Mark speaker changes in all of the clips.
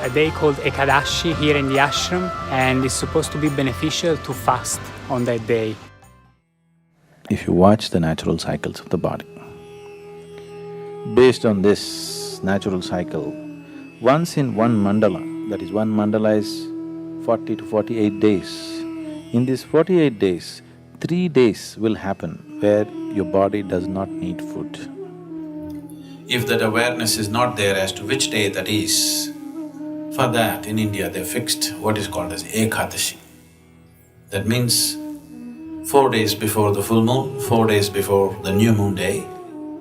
Speaker 1: a day called Ekadashi here in the ashram, and it's supposed to be beneficial to fast on that day.
Speaker 2: If you watch the natural cycles of the body, based on this natural cycle, once in one mandala, that is one mandala is 40 to 48 days, in these 48 days, 3 days will happen where your body does not need food. If that awareness is not there as to which day that is, for that in India they fixed what is called as Ekadashi. That means 4 days before the full moon, 4 days before the new moon day,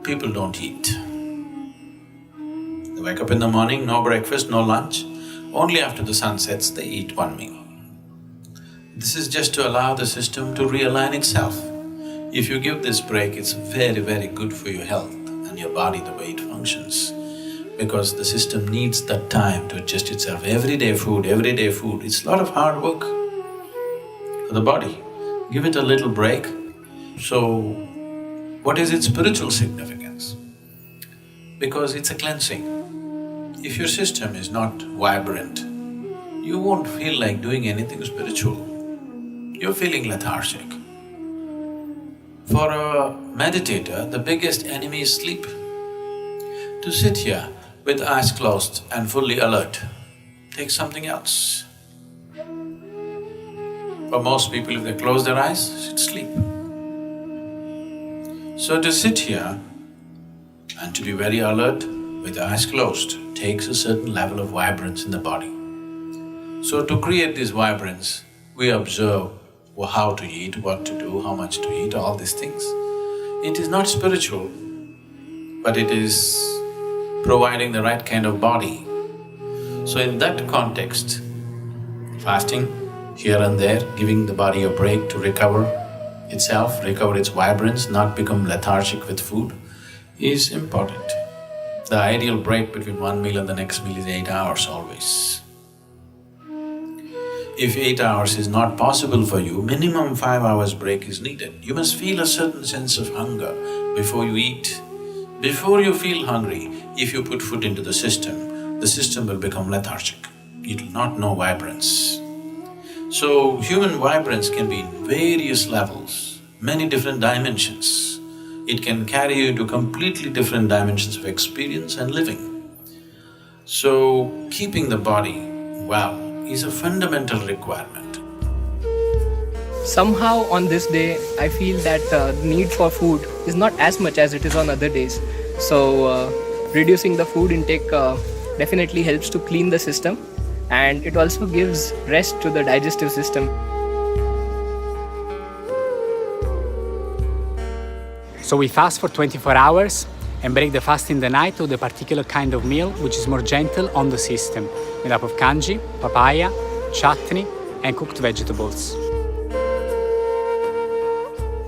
Speaker 2: people don't eat. They wake up in the morning, no breakfast, no lunch, only after the sun sets they eat one meal. This is just to allow the system to realign itself. If you give this break, it's very, very good for your health and your body, the way it functions, because the system needs that time to adjust itself. Every day food, it's a lot of hard work for the body. Give it a little break. So, what is its spiritual significance? Because it's a cleansing. If your system is not vibrant, you won't feel like doing anything spiritual. You're feeling lethargic. For a meditator, the biggest enemy is sleep. To sit here with eyes closed and fully alert takes something else. For most people, if they close their eyes, it's sleep. So to sit here and to be very alert with eyes closed takes a certain level of vibrance in the body. So to create this vibrance, we observe how to eat, what to do, how much to eat, all these things. It is not spiritual, but it is providing the right kind of body. So in that context, fasting here and there, giving the body a break to recover itself, recover its vibrance, not become lethargic with food, is important. The ideal break between one meal and the next meal is 8 hours always. If 8 hours is not possible for you, minimum 5 hours break is needed. You must feel a certain sense of hunger before you eat. Before you feel hungry, if you put food into the system will become lethargic. It will not know vibrance. So, human vibrance can be in various levels, many different dimensions. It can carry you to completely different dimensions of experience and living. So, keeping the body well is a fundamental requirement.
Speaker 3: Somehow on this day, I feel that the need for food is not as much as it is on other days. So, reducing the food intake definitely helps to clean the system, and it also gives rest to the digestive system.
Speaker 1: So we fast for 24 hours and break the fast in the night with a particular kind of meal which is more gentle on the system, made up of kanji, papaya, chutney and cooked vegetables.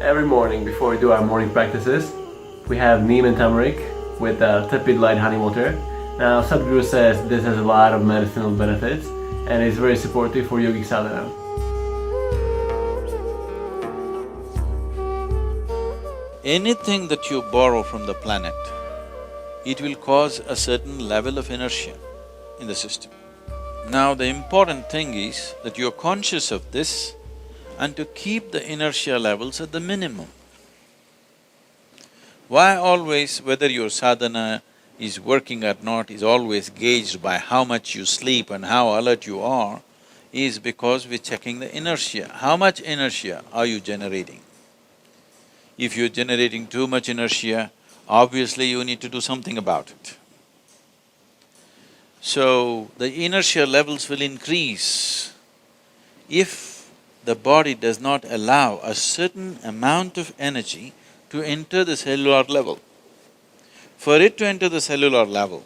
Speaker 4: Every morning before we do our morning practices, we have neem and turmeric with tepid light honey water. Now Sadhguru says this has a lot of medicinal benefits and is very supportive for yogic sadhana.
Speaker 2: Anything that you borrow from the planet, it will cause a certain level of inertia in the system. Now the important thing is that you're conscious of this and to keep the inertia levels at the minimum. Why always, whether your sadhana is working or not, is always gauged by how much you sleep and how alert you are, is because we're checking the inertia. How much inertia are you generating? If you're generating too much inertia, obviously you need to do something about it. So, the inertia levels will increase if the body does not allow a certain amount of energy to enter the cellular level. For it to enter the cellular level,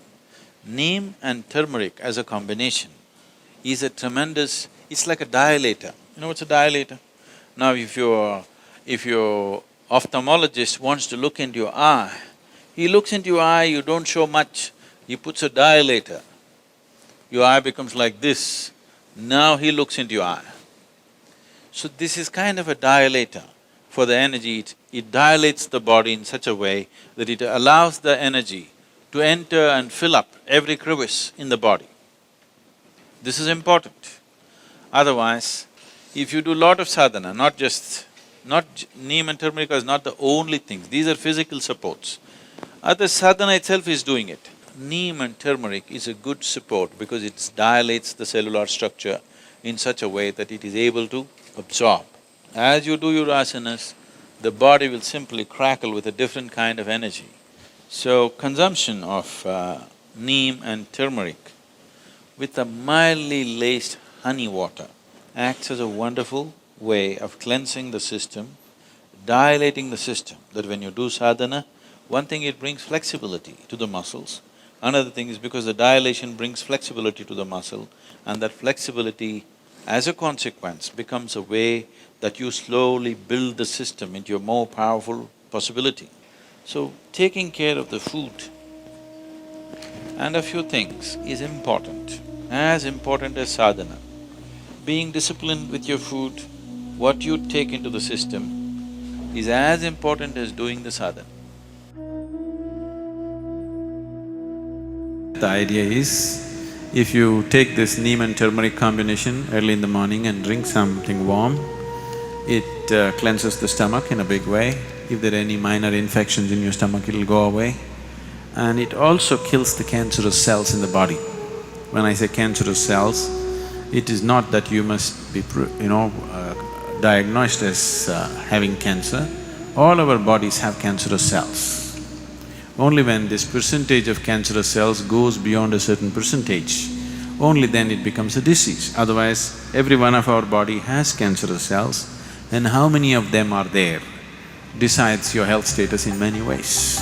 Speaker 2: neem and turmeric as a combination is a tremendous… it's like a dilator. You know what's a dilator? Now if your ophthalmologist wants to look into your eye, he looks into your eye, you don't show much, he puts a dilator. Your eye becomes like this, now he looks into your eye. So this is kind of a dilator for the energy. It dilates the body in such a way that it allows the energy to enter and fill up every crevice in the body. This is important. Otherwise, if you do lot of sadhana, neem and turmeric is not the only things, these are physical supports. Other sadhana itself is doing it. Neem and turmeric is a good support because it dilates the cellular structure in such a way that it is able to absorb. As you do your asanas, the body will simply crackle with a different kind of energy. So, consumption of neem and turmeric with a mildly laced honey water acts as a wonderful way of cleansing the system, dilating the system, that when you do sadhana, one thing, it brings flexibility to the muscles. Another thing is because the dilation brings flexibility to the muscle, and that flexibility, as a consequence, becomes a way that you slowly build the system into a more powerful possibility. So, taking care of the food and a few things is important as sadhana. Being disciplined with your food, what you take into the system is as important as doing the sadhana. The idea is, if you take this neem and turmeric combination early in the morning and drink something warm, it cleanses the stomach in a big way. If there are any minor infections in your stomach, it'll go away. And it also kills the cancerous cells in the body. When I say cancerous cells, it is not that you must be diagnosed as having cancer. All our bodies have cancerous cells. Only when this percentage of cancerous cells goes beyond a certain percentage, only then it becomes a disease. Otherwise, every one of our body has cancerous cells, and how many of them are there decides your health status in many ways.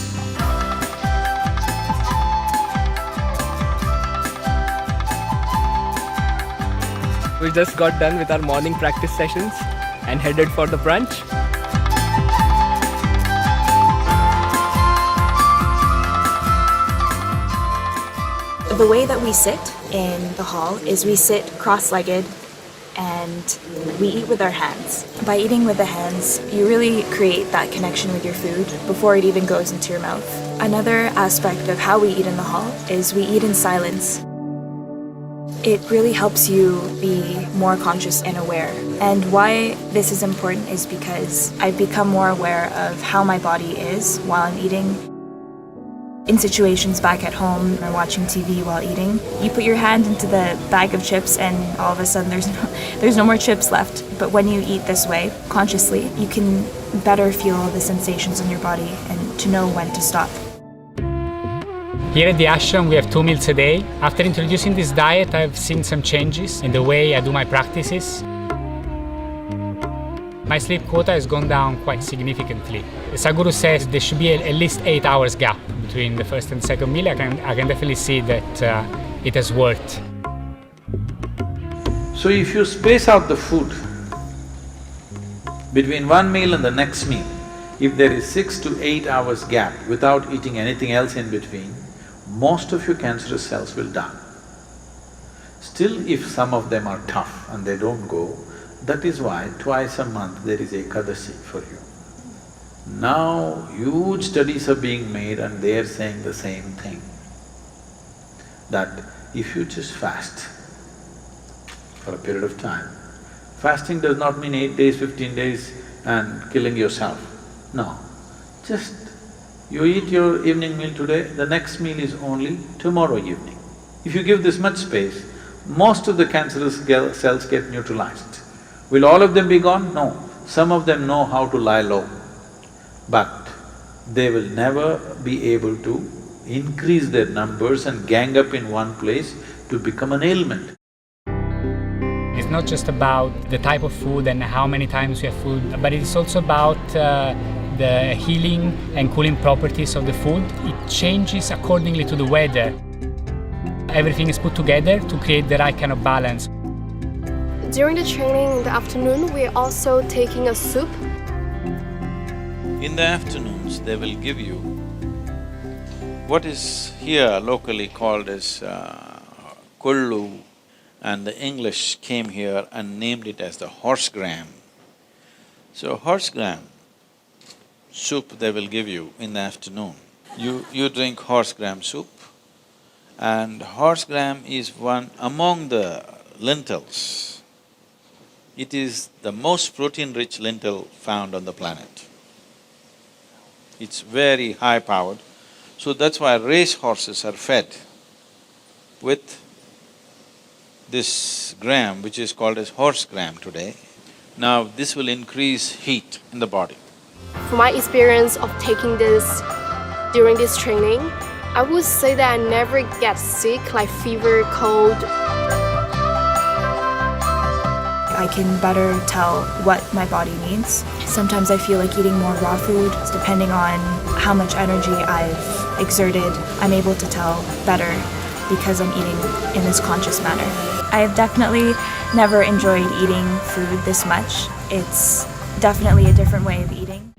Speaker 3: We just got done with our morning practice sessions and headed for the brunch.
Speaker 5: The way that we sit in the hall is we sit cross-legged and we eat with our hands. By eating with the hands, you really create that connection with your food before it even goes into your mouth. Another aspect of how we eat in the hall is we eat in silence. It really helps you be more conscious and aware. And why this is important is because I've become more aware of how my body is while I'm eating. In situations back at home or watching TV while eating, you put your hand into the bag of chips and all of a sudden there's no more chips left. But when you eat this way, consciously, you can better feel the sensations in your body and to know when to stop.
Speaker 1: Here at the ashram we have 2 meals a day. After introducing this diet, I've seen some changes in the way I do my practices. My sleep quota has gone down quite significantly. Sadhguru says there should be at least 8 hours gap between the first and second meal. I can definitely see that it has worked.
Speaker 2: So if you space out the food between one meal and the next meal, if there is 6 to 8 hours gap without eating anything else in between, most of your cancerous cells will die. Still, if some of them are tough and they don't go, that is why twice a month there is Ekadasi for you. Now, huge studies are being made and they are saying the same thing, that if you just fast for a period of time, fasting does not mean 8 days, 15 days and killing yourself. No, just you eat your evening meal today, the next meal is only tomorrow evening. If you give this much space, most of the cancerous cells get neutralized. Will all of them be gone? No. Some of them know how to lie low, but they will never be able to increase their numbers and gang up in one place to become an ailment.
Speaker 1: It's not just about the type of food and how many times we have food, but it's also about the healing and cooling properties of the food. It changes accordingly to the weather. Everything is put together to create the right kind of balance.
Speaker 6: During the training in the afternoon, we're also taking a soup.
Speaker 2: In the afternoons, they will give you what is here locally called as kollu, and the English came here and named it as the horse gram. So horse gram soup they will give you in the afternoon. You drink horse gram soup And horse gram is one among the lentils. It is the most protein-rich lentil found on the planet. It's very high-powered, so that's why race horses are fed with this gram, which is called as horse gram today. Now, this will increase heat in the body.
Speaker 6: From my experience of taking this during this training, I would say that I never get sick like fever, cold.
Speaker 5: I can better tell what my body needs. Sometimes I feel like eating more raw food. Depending on how much energy I've exerted, I'm able to tell better because I'm eating in this conscious manner. I've definitely never enjoyed eating food this much. It's definitely a different way of eating.